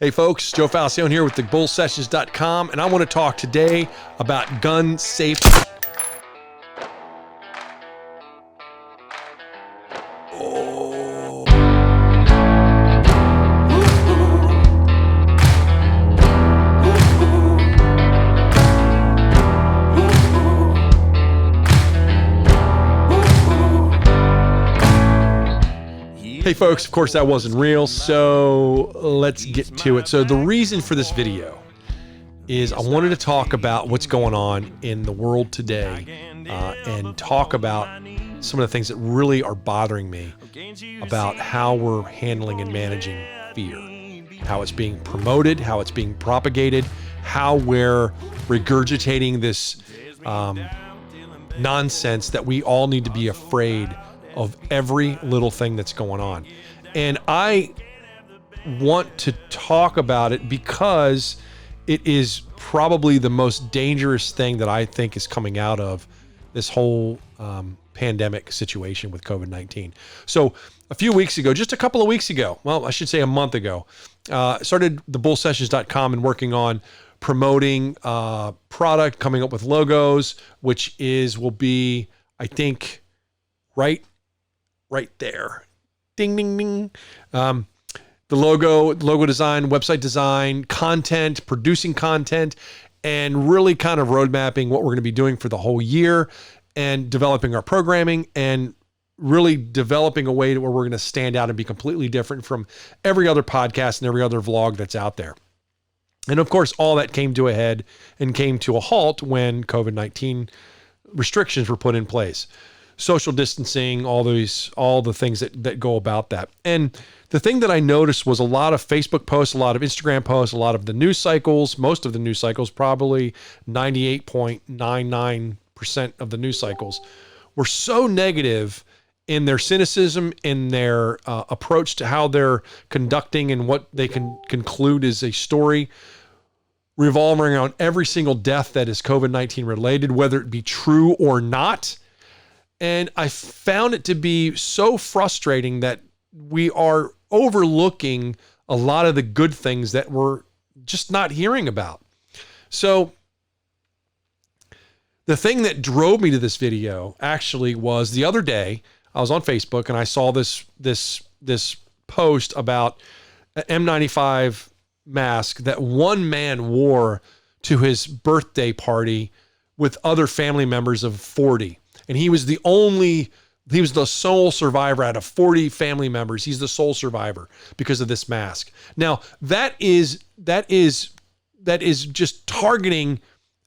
Hey folks, Joe Falcione here with thebullsessions.com, and I want to talk today about gun safety. Hey folks, of course that wasn't real, so let's get to it. So the reason for this video is I wanted to talk about what's going on in the world today and talk about some of the things that really are bothering me about how we're handling and managing fear, how it's being promoted, how it's being propagated, how we're regurgitating this nonsense that we all need to be afraid of every little thing that's going on. And I want to talk about it because it is probably the most dangerous thing that I think is coming out of this whole pandemic situation with COVID-19. So a few weeks ago, just a couple of weeks ago, well, I should say a month ago, started thebullsessions.com and working on promoting product, coming up with logos, which will be, I think, right there. Ding, ding, ding. The logo design, website design, content, producing content, and really kind of road mapping what we're going to be doing for the whole year and developing our programming and really developing a way where we're going to stand out and be completely different from every other podcast and every other vlog that's out there. And of course, all that came to a head and came to a halt when COVID-19 restrictions were put in place. Social distancing, all the things that go about that. And the thing that I noticed was a lot of Facebook posts, a lot of Instagram posts, a lot of the news cycles, most of the news cycles, probably 98.99% of the news cycles were so negative in their cynicism, in their approach to how they're conducting and what they can conclude is a story revolving around every single death that is COVID-19 related, whether it be true or not. And I found it to be so frustrating that we are overlooking a lot of the good things that we're just not hearing about. So the thing that drove me to this video actually was the other day, I was on Facebook and I saw this post about an N95 mask that one man wore to his birthday party with other family members of 40. And he was the sole survivor out of 40 family members. He's the sole survivor because of this mask. Now that is just targeting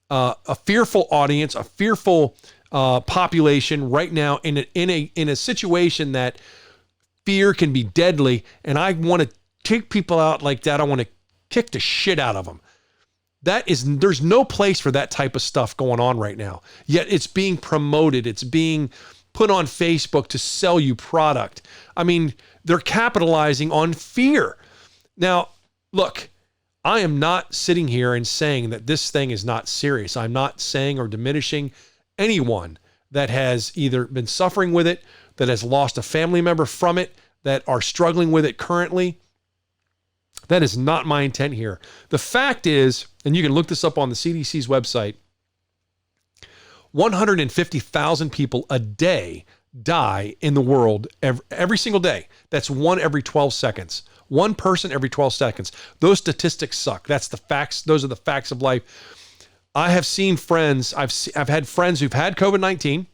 a fearful audience, a fearful population right now in a situation that fear can be deadly. And I want to take people out like that. I want to kick the shit out of them. There's no place for that type of stuff going on right now. Yet it's being promoted. It's being put on Facebook to sell you product. I mean, they're capitalizing on fear. Now, look, I am not sitting here and saying that this thing is not serious. I'm not saying or diminishing anyone that has either been suffering with it, that has lost a family member from it, that are struggling with it currently. That is not my intent here. The fact is, and you can look this up on the CDC's website, 150,000 people a day die in the world every single day. That's one every 12 seconds. One person every 12 seconds. Those statistics suck. That's the facts. Those are the facts of life. I have seen friends. I've had friends who've had COVID-19.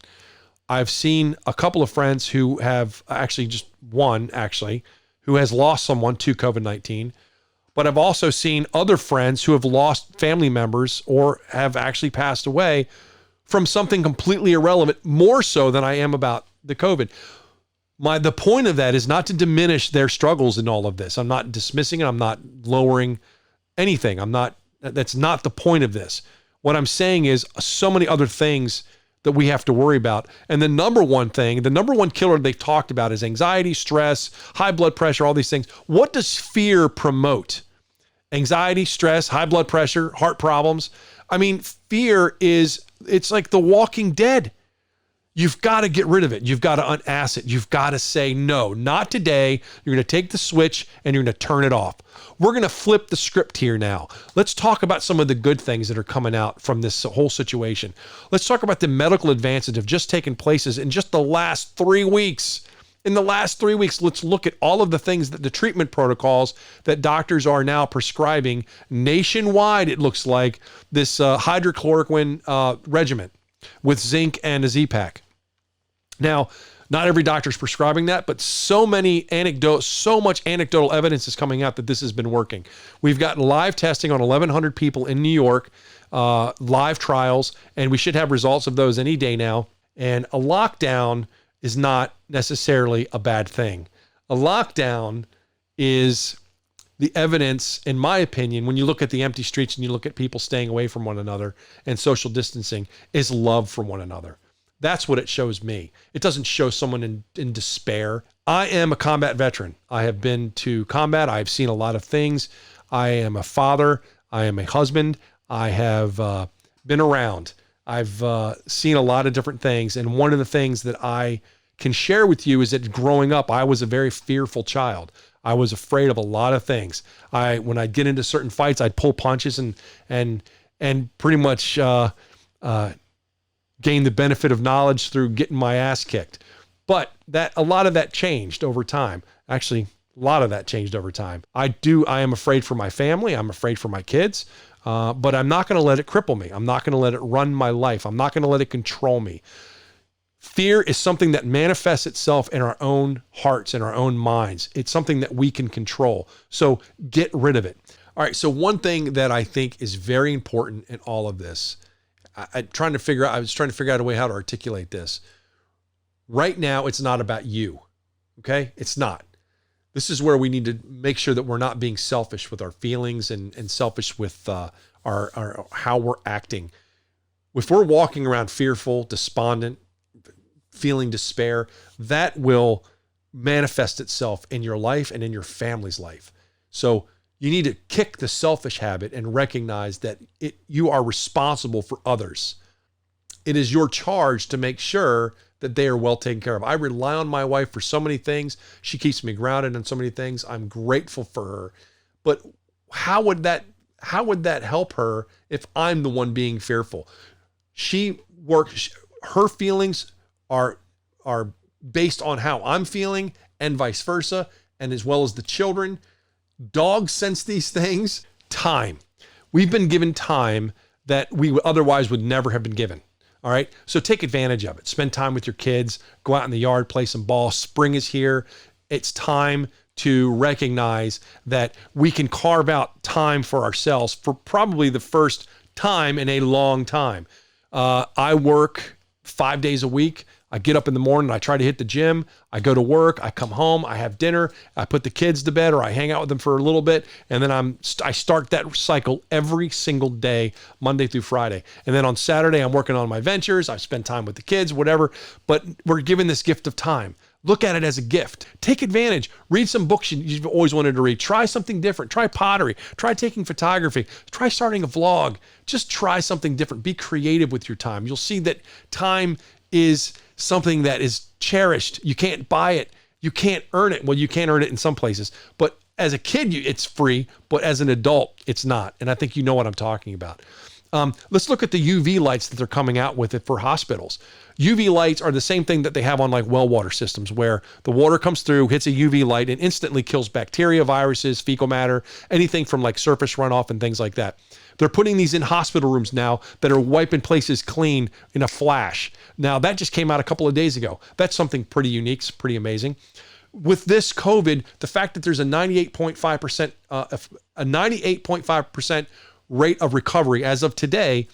I've seen a couple of friends who have just one who has lost someone to COVID-19. But I've also seen other friends who have lost family members or have actually passed away from something completely irrelevant, more so than I am about the COVID. The point of that is not to diminish their struggles in all of this. I'm not dismissing it. I'm not lowering anything. That's not the point of this. What I'm saying is so many other things that we have to worry about. And the number one killer they talked about is anxiety, stress, high blood pressure, all these things. What does fear promote? Anxiety, stress, high blood pressure, heart problems. I mean, fear it's like the Walking Dead. You've got to get rid of it. You've got to unass it. You've got to say, no, not today. You're going to take the switch and you're going to turn it off. We're going to flip the script here now. Let's talk about some of the good things that are coming out from this whole situation. Let's talk about the medical advances that have just taken places in just the last 3 weeks. In the last 3 weeks, let's look at all of the things that the treatment protocols that doctors are now prescribing nationwide. It looks like this hydrochloroquine regimen with zinc and a Z-Pak. Now, not every doctor is prescribing that, but so much anecdotal evidence is coming out that this has been working. We've gotten live testing on 1,100 people in New York, live trials, and we should have results of those any day now. And a lockdown is not necessarily a bad thing. A lockdown is the evidence, in my opinion, when you look at the empty streets and you look at people staying away from one another and social distancing, is love for one another. That's what it shows me. It doesn't show someone in despair. I am a combat veteran. I have been to combat. I've seen a lot of things. I am a father. I am a husband. I have been around. I've seen a lot of different things. And one of the things that I can share with you is that growing up, I was a very fearful child. I was afraid of a lot of things. When I'd get into certain fights, I'd pull punches and pretty much gain the benefit of knowledge through getting my ass kicked. But a lot of that changed over time. Actually, a lot of that changed over time. I am afraid for my family. I'm afraid for my kids. But I'm not going to let it cripple me. I'm not going to let it run my life. I'm not going to let it control me. Fear is something that manifests itself in our own hearts and our own minds. It's something that we can control. So get rid of it. All right. So one thing that I think is very important in all of this, I was trying to figure out a way how to articulate this. Right now, it's not about you. Okay. It's not. This is where we need to make sure that we're not being selfish with our feelings and selfish with our how we're acting. If we're walking around fearful, despondent, feeling despair, that will manifest itself in your life and in your family's life. So you need to kick the selfish habit and recognize that you are responsible for others. It is your charge to make sure that they are well taken care of. I rely on my wife for so many things. She keeps me grounded in so many things. I'm grateful for her. But how would that help her if I'm the one being fearful? Her feelings are based on how I'm feeling and vice versa, and as well as the children. Dogs sense these things. Time. We've been given time that we otherwise would never have been given. All right. So take advantage of it. Spend time with your kids, go out in the yard, play some ball. Spring is here. It's time to recognize that we can carve out time for ourselves for probably the first time in a long time. I work 5 days a week. I get up in the morning, I try to hit the gym, I go to work, I come home, I have dinner, I put the kids to bed, or I hang out with them for a little bit, and then I start that cycle every single day, Monday through Friday. And then on Saturday, I'm working on my ventures, I spend time with the kids, whatever, but we're given this gift of time. Look at it as a gift. Take advantage. Read some books you've always wanted to read. Try something different. Try pottery. Try taking photography. Try starting a vlog. Just try something different. Be creative with your time. You'll see that time is something that is cherished. You can't buy it. You can't earn it. Well, you can earn it in some places, but as a kid, it's free, but as an adult, it's not. And I think you know what I'm talking about. Let's look at the UV lights that they're coming out with it for hospitals. UV lights are the same thing that they have on like well water systems, where the water comes through, hits a UV light, and instantly kills bacteria, viruses, fecal matter, anything from like surface runoff and things like that. They're putting these in hospital rooms now that are wiping places clean in a flash. Now, that just came out a couple of days ago. That's something pretty unique, it's pretty amazing. With this COVID, the fact that there's a 98.5% rate of recovery as of today,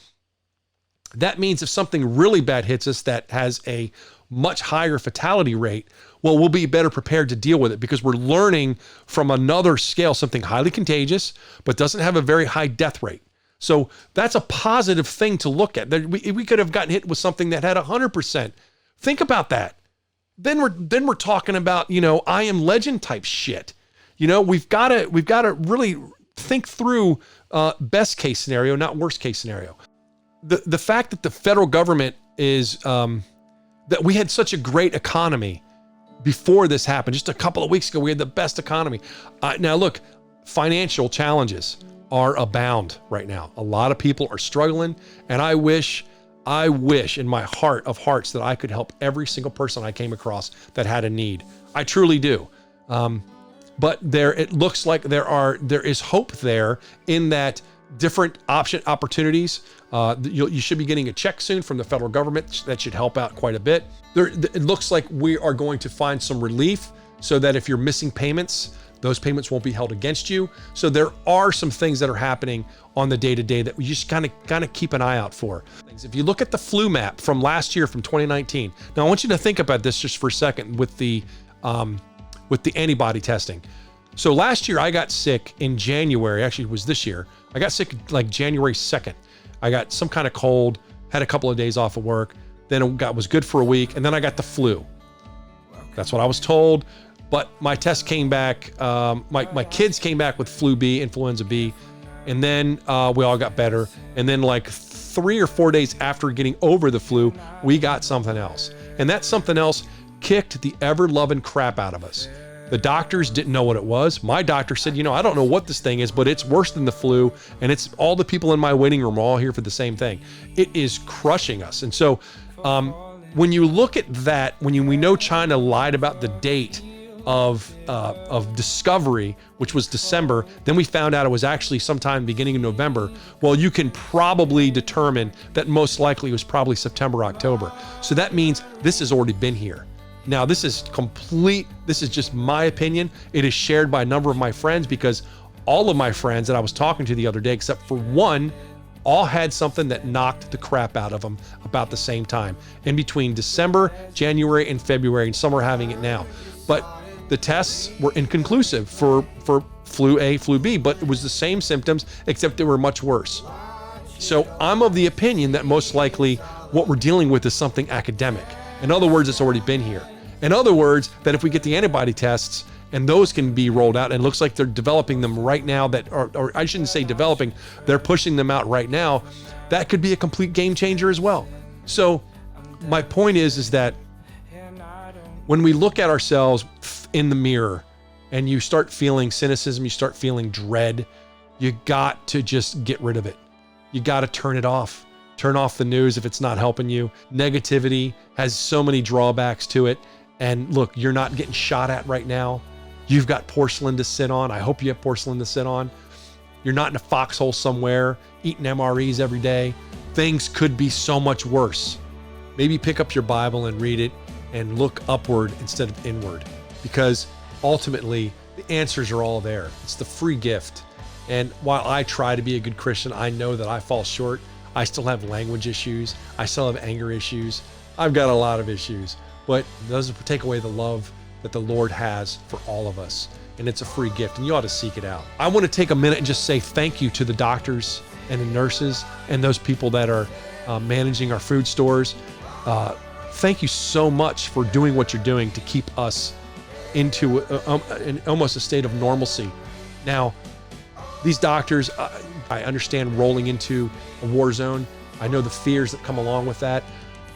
that means if something really bad hits us that has a much higher fatality rate, well, we'll be better prepared to deal with it because we're learning from another scale, something highly contagious, but doesn't have a very high death rate. So that's a positive thing to look at. We could have gotten hit with something that had 100%. Think about that. Then we're talking about, I Am Legend type shit. We've got to really think through best case scenario, not worst case scenario. The fact that the federal government is that we had such a great economy before this happened. Just a couple of weeks ago, we had the best economy. Now look, financial challenges are abound right now. A lot of people are struggling, and I wish in my heart of hearts that I could help every single person I came across that had a need. I truly do. But it looks like there is hope there in that different opportunities. You should be getting a check soon from the federal government. That should help out quite a bit. It looks like we are going to find some relief so that if you're missing payments, those payments won't be held against you. So there are some things that are happening on the day-to-day that we just kind of keep an eye out for. If you look at the flu map from last year, from 2019, now I want you to think about this just for a second with the antibody testing. So last year I got sick in January. Actually, it was this year. I got sick like January 2nd. I got some kind of cold, had a couple of days off of work, then it was good for a week, and then I got the flu. That's what I was told. But my test came back, my kids came back with flu B, influenza B, and then we all got better. And then like 3 or 4 days after getting over the flu, we got something else. And that something else kicked the ever-loving crap out of us. The doctors didn't know what it was. My doctor said, I don't know what this thing is, but it's worse than the flu. And it's all the people in my waiting room are all here for the same thing. It is crushing us. And so when you look at that, we know China lied about the date of discovery, which was December, then we found out it was actually sometime beginning of November. Well, you can probably determine that most likely it was probably September, October. So that means this has already been here. Now, this is just my opinion. It is shared by a number of my friends because all of my friends that I was talking to the other day, except for one, all had something that knocked the crap out of them about the same time. In between December, January, and February, and some are having it now. But the tests were inconclusive for flu A, flu B, but it was the same symptoms, except they were much worse. So I'm of the opinion that most likely what we're dealing with is something academic. In other words, it's already been here. In other words, that if we get the antibody tests and those can be rolled out, and it looks like they're developing them right now, or I shouldn't say developing, they're pushing them out right now, that could be a complete game changer as well. So my point is that when we look at ourselves in the mirror and you start feeling cynicism, you start feeling dread, you got to just get rid of it. You got to turn it off. Turn off the news if it's not helping you. Negativity has so many drawbacks to it. And look, you're not getting shot at right now. You've got porcelain to sit on. I hope you have porcelain to sit on. You're not in a foxhole somewhere eating MREs every day. Things could be so much worse. Maybe pick up your Bible and read it and look upward instead of inward, because ultimately the answers are all there. It's the free gift. And while I try to be a good Christian, I know that I fall short. I still have language issues. I still have anger issues. I've got a lot of issues, but it doesn't take away the love that the Lord has for all of us. And it's a free gift, and you ought to seek it out. I want to take a minute and just say thank you to the doctors and the nurses and those people that are managing our food stores. Thank you so much for doing what you're doing to keep us into almost a state of normalcy. Now, these doctors, I understand rolling into a war zone. I know the fears that come along with that.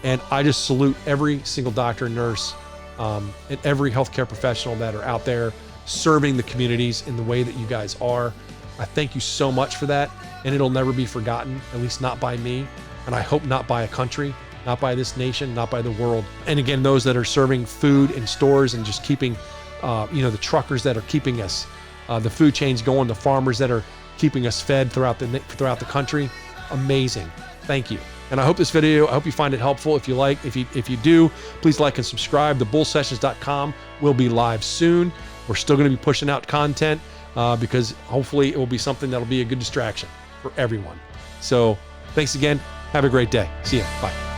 And I just salute every single doctor and nurse and every healthcare professional that are out there serving the communities in the way that you guys are. I thank you so much for that. And it'll never be forgotten, at least not by me. And I hope not by a country, not by this nation, not by the world. And again, those that are serving food in stores and just keeping, the truckers that are keeping us, the food chains going, the farmers that are keeping us fed throughout the country. Amazing. Thank you. And I hope this video, I hope you find it helpful. If you do, please like and subscribe. TheBullSessions.com will be live soon. We're still going to be pushing out content because hopefully it will be something that'll be a good distraction for everyone. So thanks again. Have a great day. See ya. Bye.